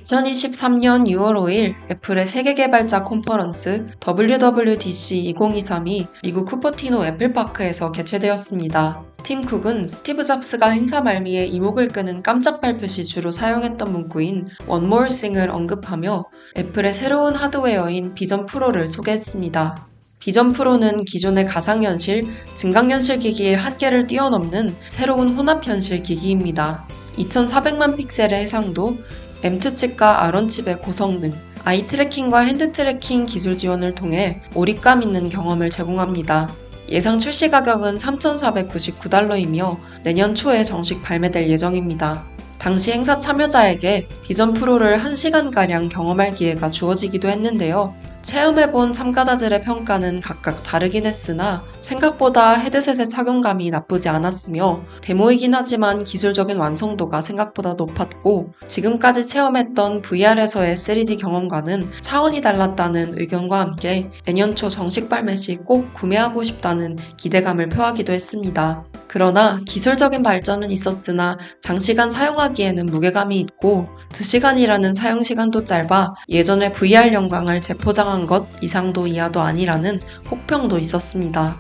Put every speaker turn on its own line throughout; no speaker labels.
2023년 6월 5일 애플의 세계 개발자 컨퍼런스 WWDC 2023이 미국 쿠퍼티노 애플파크에서 개최되었습니다. 팀 쿡은 스티브 잡스가 행사 말미에 이목을 끄는 깜짝 발표 시 주로 사용했던 문구인 One More Thing을 언급하며 애플의 새로운 하드웨어인 비전 프로를 소개했습니다. 비전 프로는 기존의 가상현실, 증강현실 기기의 한계를 뛰어넘는 새로운 혼합현실 기기입니다. 2400만 픽셀의 해상도, M2 칩과 R1 칩의 고성능, 아이 트래킹과 핸드 트래킹 기술 지원을 통해 몰입감 있는 경험을 제공합니다. 예상 출시 가격은 $3,499이며 내년 초에 정식 발매될 예정입니다. 당시 행사 참여자에게 비전 프로를 1시간가량 경험할 기회가 주어지기도 했는데요. 체험해본 참가자들의 평가는 각각 다르긴 했으나 생각보다 헤드셋의 착용감이 나쁘지 않았으며 데모이긴 하지만 기술적인 완성도가 생각보다 높았고 지금까지 체험했던 VR에서의 3D 경험과는 차원이 달랐다는 의견과 함께 내년 초 정식 발매 시 꼭 구매하고 싶다는 기대감을 표하기도 했습니다. 그러나 기술적인 발전은 있었으나 장시간 사용하기에는 무게감이 있고 2시간이라는 사용시간도 짧아 예전의 VR 영광을 재포장한 것 이상도 이하도 아니라는 혹평도 있었습니다.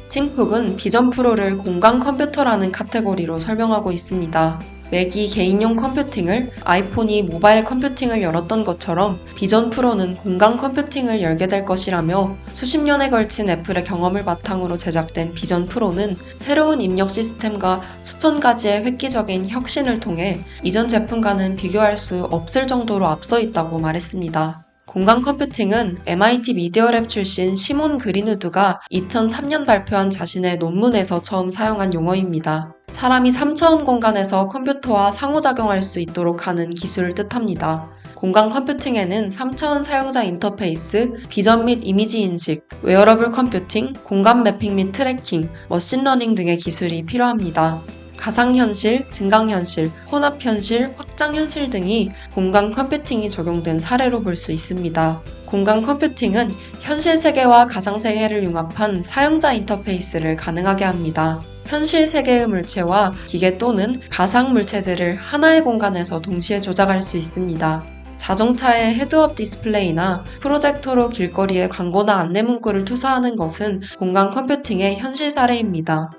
팀 쿡은 비전 프로를 공간 컴퓨터라는 카테고리로 설명하고 있습니다. 맥이 개인용 컴퓨팅을, 아이폰이 모바일 컴퓨팅을 열었던 것처럼 비전 프로는 공간 컴퓨팅을 열게 될 것이라며 수십 년에 걸친 애플의 경험을 바탕으로 제작된 비전 프로는 새로운 입력 시스템과 수천 가지의 획기적인 혁신을 통해 이전 제품과는 비교할 수 없을 정도로 앞서 있다고 말했습니다. 공간 컴퓨팅은 MIT 미디어랩 출신 시몬 그린우드가 2003년 발표한 자신의 논문에서 처음 사용한 용어입니다. 사람이 3차원 공간에서 컴퓨터와 상호작용할 수 있도록 하는 기술을 뜻합니다. 공간 컴퓨팅에는 3차원 사용자 인터페이스, 비전 및 이미지 인식, 웨어러블 컴퓨팅, 공간 매핑 및 트래킹, 머신러닝 등의 기술이 필요합니다. 가상현실, 증강현실, 혼합현실, 확장현실 등이 공간 컴퓨팅이 적용된 사례로 볼 수 있습니다. 공간 컴퓨팅은 현실 세계와 가상 세계를 융합한 사용자 인터페이스를 가능하게 합니다. 현실 세계의 물체와 기계 또는 가상 물체들을 하나의 공간에서 동시에 조작할 수 있습니다. 자동차의 헤드업 디스플레이나 프로젝터로 길거리에 광고나 안내 문구를 투사하는 것은 공간 컴퓨팅의 현실 사례입니다.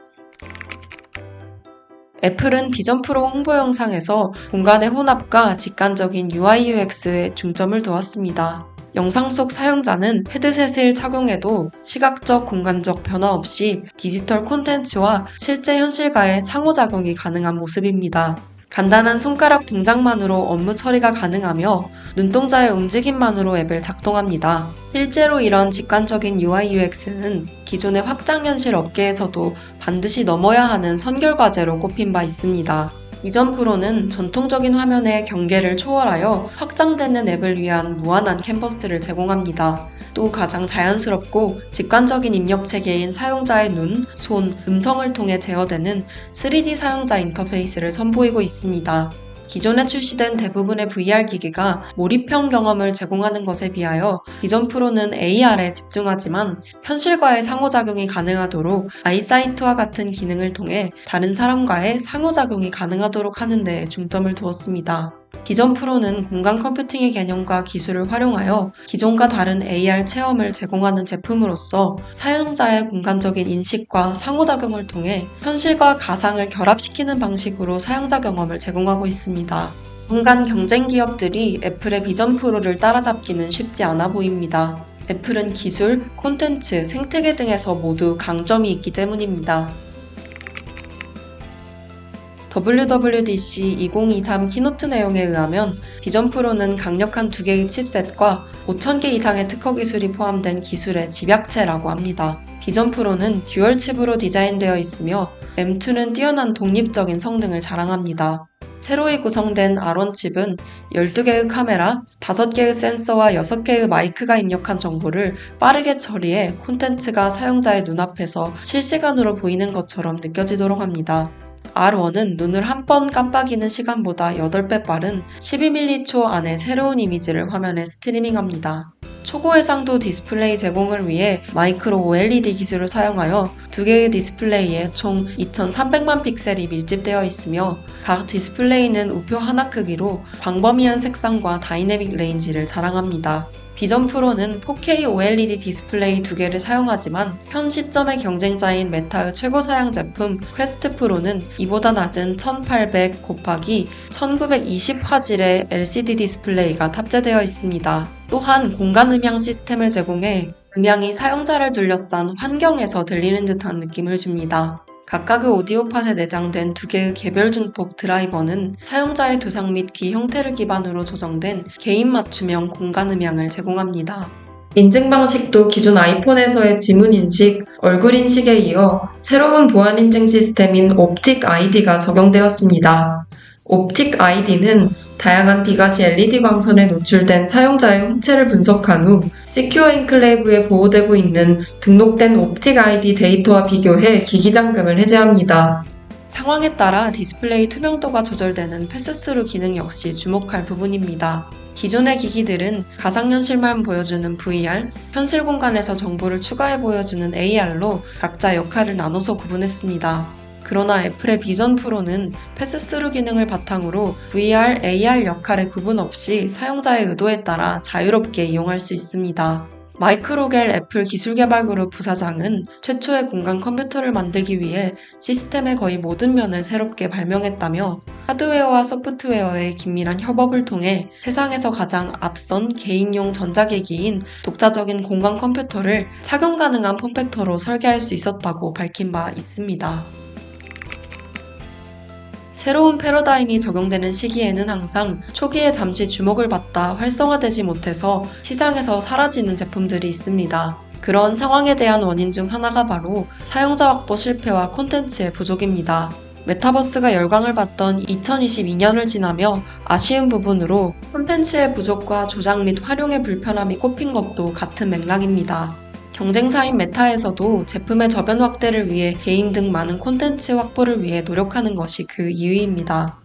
애플은 비전 프로 홍보 영상에서 공간의 혼합과 직관적인 UI UX에 중점을 두었습니다. 영상 속 사용자는 헤드셋을 착용해도 시각적, 공간적 변화 없이 디지털 콘텐츠와 실제 현실과의 상호작용이 가능한 모습입니다. 간단한 손가락 동작만으로 업무 처리가 가능하며 눈동자의 움직임만으로 앱을 작동합니다. 실제로 이런 직관적인 UI UX는 기존의 확장현실 업계에서도 반드시 넘어야 하는 선결과제로 꼽힌 바 있습니다. 비전 프로는 전통적인 화면의 경계를 초월하여 확장되는 앱을 위한 무한한 캔버스를 제공합니다. 또 가장 자연스럽고 직관적인 입력 체계인 사용자의 눈, 손, 음성을 통해 제어되는 3D 사용자 인터페이스를 선보이고 있습니다. 기존에 출시된 대부분의 VR 기기가 몰입형 경험을 제공하는 것에 비하여 비전 프로는 AR에 집중하지만 현실과의 상호작용이 가능하도록 아이사이트와 같은 기능을 통해 다른 사람과의 상호작용이 가능하도록 하는 데 중점을 두었습니다. 비전 프로는 공간 컴퓨팅의 개념과 기술을 활용하여 기존과 다른 AR 체험을 제공하는 제품으로서 사용자의 공간적인 인식과 상호작용을 통해 현실과 가상을 결합시키는 방식으로 사용자 경험을 제공하고 있습니다. 공간 경쟁 기업들이 애플의 비전 프로를 따라잡기는 쉽지 않아 보입니다. 애플은 기술, 콘텐츠, 생태계 등에서 모두 강점이 있기 때문입니다. WWDC 2023 키노트 내용에 의하면 비전 프로는 강력한 2개의 칩셋과 5,000개 이상의 특허 기술이 포함된 기술의 집약체라고 합니다. 비전 프로는 듀얼 칩으로 디자인되어 있으며 M2는 뛰어난 독립적인 성능을 자랑합니다. 새로이 구성된 R1 칩은 12개의 카메라, 5개의 센서와 6개의 마이크가 입력한 정보를 빠르게 처리해 콘텐츠가 사용자의 눈앞에서 실시간으로 보이는 것처럼 느껴지도록 합니다. R1은 눈을 한 번 깜빡이는 시간보다 8배 빠른 12m초 안에 새로운 이미지를 화면에 스트리밍합니다. 초고해상도 디스플레이 제공을 위해 마이크로 OLED 기술을 사용하여 두 개의 디스플레이에 총 2300만 픽셀이 밀집되어 있으며 각 디스플레이는 우표 하나 크기로 광범위한 색상과 다이내믹 레인지를 자랑합니다. 비전 프로는 4K OLED 디스플레이 두 개를 사용하지만 현 시점의 경쟁자인 메타의 최고 사양 제품 퀘스트 프로는 이보다 낮은 1800 곱하기 1920 화질의 LCD 디스플레이가 탑재되어 있습니다. 또한 공간 음향 시스템을 제공해 음향이 사용자를 둘러싼 환경에서 들리는 듯한 느낌을 줍니다. 각각의 오디오팟에 내장된 두 개의 개별 증폭 드라이버는 사용자의 두상 및 귀 형태를 기반으로 조정된 개인 맞춤형 공간 음향을 제공합니다. 인증 방식도 기존 아이폰에서의 지문 인식, 얼굴 인식에 이어 새로운 보안 인증 시스템인 옵틱 ID가 적용되었습니다. 옵틱 ID는 다양한 비가시 LED 광선에 노출된 사용자의 홍채를 분석한 후 시큐어 인클레이브에 보호되고 있는 등록된 옵틱 ID 데이터와 비교해 기기 잠금을 해제합니다. 상황에 따라 디스플레이 투명도가 조절되는 패스스루 기능 역시 주목할 부분입니다. 기존의 기기들은 가상현실만 보여주는 VR, 현실 공간에서 정보를 추가해 보여주는 AR로 각자 역할을 나눠서 구분했습니다. 그러나 애플의 비전 프로는 패스스루 기능을 바탕으로 VR, AR 역할의 구분 없이 사용자의 의도에 따라 자유롭게 이용할 수 있습니다. 마이크 로겔 애플 기술개발그룹 부사장은 최초의 공간 컴퓨터를 만들기 위해 시스템의 거의 모든 면을 새롭게 발명했다며 하드웨어와 소프트웨어의 긴밀한 협업을 통해 세상에서 가장 앞선 개인용 전자기기인 독자적인 공간 컴퓨터를 착용 가능한 폼팩터로 설계할 수 있었다고 밝힌 바 있습니다. 새로운 패러다임이 적용되는 시기에는 항상 초기에 잠시 주목을 받다 활성화되지 못해서 시장에서 사라지는 제품들이 있습니다. 그런 상황에 대한 원인 중 하나가 바로 사용자 확보 실패와 콘텐츠의 부족입니다. 메타버스가 열광을 받던 2022년을 지나며 아쉬운 부분으로 콘텐츠의 부족과 조작 및 활용의 불편함이 꼽힌 것도 같은 맥락입니다. 경쟁사인 메타에서도 제품의 저변 확대를 위해 게임 등 많은 콘텐츠 확보를 위해 노력하는 것이 그 이유입니다.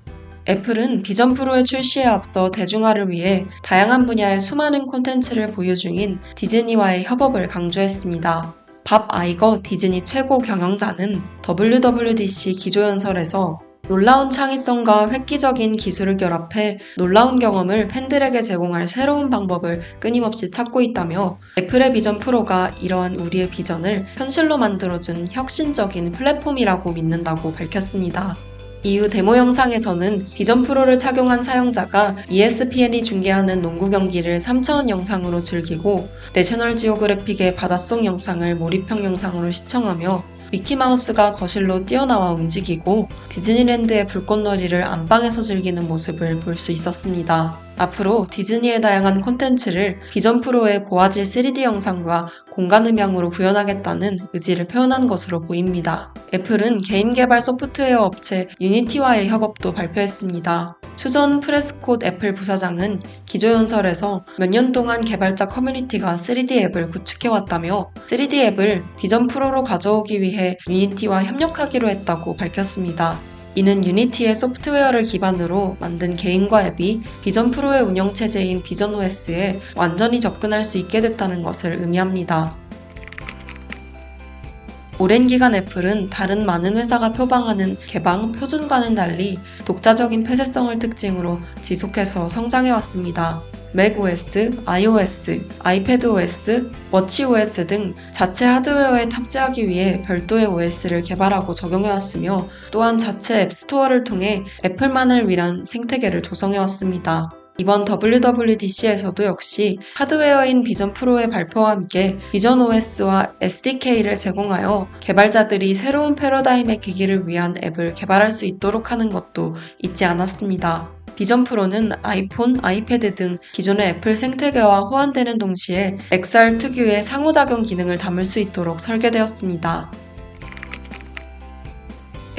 애플은 비전 프로의 출시에 앞서 대중화를 위해 다양한 분야의 수많은 콘텐츠를 보유 중인 디즈니와의 협업을 강조했습니다. 밥 아이거 디즈니 최고 경영자는 WWDC 기조연설에서 놀라운 창의성과 획기적인 기술을 결합해 놀라운 경험을 팬들에게 제공할 새로운 방법을 끊임없이 찾고 있다며 애플의 비전 프로가 이러한 우리의 비전을 현실로 만들어준 혁신적인 플랫폼이라고 믿는다고 밝혔습니다. 이후 데모 영상에서는 비전 프로를 착용한 사용자가 ESPN이 중계하는 농구 경기를 3차원 영상으로 즐기고 내셔널 지오그래픽의 바닷속 영상을 몰입형 영상으로 시청하며 미키마우스가 거실로 뛰어나와 움직이고 디즈니랜드의 불꽃놀이를 안방에서 즐기는 모습을 볼 수 있었습니다. 앞으로 디즈니의 다양한 콘텐츠를 비전 프로의 고화질 3D 영상과 공간 음향으로 구현하겠다는 의지를 표현한 것으로 보입니다. 애플은 개인 개발 소프트웨어 업체 유니티와의 협업도 발표했습니다. 추전 프레스콧 애플 부사장은 기조연설에서 몇 년 동안 개발자 커뮤니티가 3D 앱을 구축해왔다며 3D 앱을 비전 프로로 가져오기 위해 유니티와 협력하기로 했다고 밝혔습니다. 이는 유니티의 소프트웨어를 기반으로 만든 개인과 앱이 비전 프로의 운영체제인 비전 OS에 완전히 접근할 수 있게 됐다는 것을 의미합니다. 오랜 기간 애플은 다른 많은 회사가 표방하는 개방, 표준과는 달리 독자적인 폐쇄성을 특징으로 지속해서 성장해왔습니다. 맥OS, iOS, iPadOS, 워치OS 등 자체 하드웨어에 탑재하기 위해 별도의 OS를 개발하고 적용해왔으며 또한 자체 앱스토어를 통해 애플만을 위한 생태계를 조성해왔습니다. 이번 WWDC에서도 역시 하드웨어인 비전 프로의 발표와 함께 비전 OS와 SDK를 제공하여 개발자들이 새로운 패러다임의 기기를 위한 앱을 개발할 수 있도록 하는 것도 잊지 않았습니다. 비전 프로는 아이폰, 아이패드 등 기존의 애플 생태계와 호환되는 동시에 XR 특유의 상호작용 기능을 담을 수 있도록 설계되었습니다.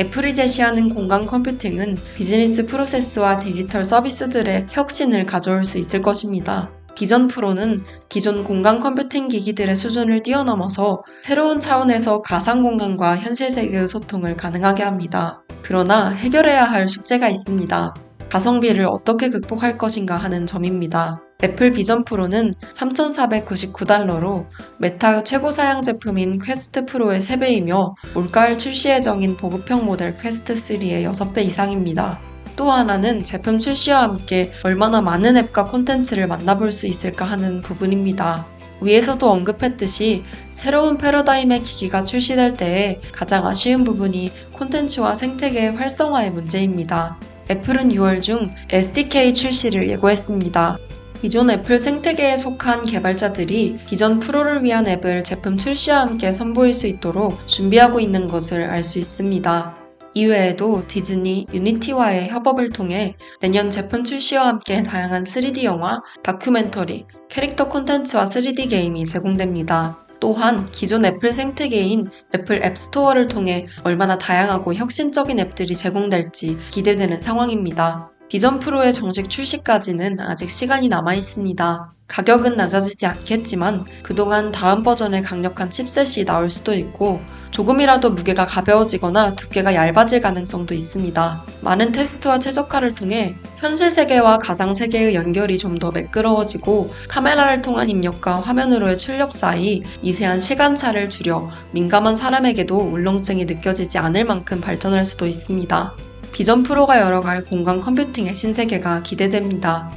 애플이 제시하는 공간 컴퓨팅은 비즈니스 프로세스와 디지털 서비스들의 혁신을 가져올 수 있을 것입니다. 비전 프로는 기존 공간 컴퓨팅 기기들의 수준을 뛰어넘어서 새로운 차원에서 가상 공간과 현실 세계의 소통을 가능하게 합니다. 그러나 해결해야 할 숙제가 있습니다. 가성비를 어떻게 극복할 것인가 하는 점입니다. 애플 비전 프로는 $3,499로 메타 최고 사양 제품인 퀘스트 프로의 3배이며 올가을 출시 예정인 보급형 모델 퀘스트 3의 6배 이상입니다. 또 하나는 제품 출시와 함께 얼마나 많은 앱과 콘텐츠를 만나볼 수 있을까 하는 부분입니다. 위에서도 언급했듯이 새로운 패러다임의 기기가 출시될 때에 가장 아쉬운 부분이 콘텐츠와 생태계의 활성화의 문제입니다. 애플은 6월 중 SDK 출시를 예고했습니다. 기존 애플 생태계에 속한 개발자들이 비전 프로를 위한 앱을 제품 출시와 함께 선보일 수 있도록 준비하고 있는 것을 알 수 있습니다. 이외에도 디즈니, 유니티와의 협업을 통해 내년 제품 출시와 함께 다양한 3D 영화, 다큐멘터리, 캐릭터 콘텐츠와 3D 게임이 제공됩니다. 또한 기존 애플 생태계인 애플 앱스토어를 통해 얼마나 다양하고 혁신적인 앱들이 제공될지 기대되는 상황입니다. 비전 프로의 정식 출시까지는 아직 시간이 남아 있습니다. 가격은 낮아지지 않겠지만 그동안 다음 버전의 강력한 칩셋이 나올 수도 있고 조금이라도 무게가 가벼워지거나 두께가 얇아질 가능성도 있습니다. 많은 테스트와 최적화를 통해 현실 세계와 가상 세계의 연결이 좀 더 매끄러워지고 카메라를 통한 입력과 화면으로의 출력 사이 미세한 시간차를 줄여 민감한 사람에게도 울렁증이 느껴지지 않을 만큼 발전할 수도 있습니다. 비전 프로가 열어갈 공간 컴퓨팅의 신세계가 기대됩니다.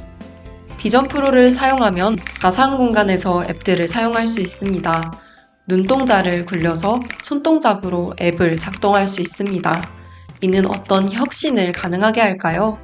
비전 프로를 사용하면 가상 공간에서 앱들을 사용할 수 있습니다. 눈동자를 굴려서 손동작으로 앱을 작동할 수 있습니다. 이는 어떤 혁신을 가능하게 할까요?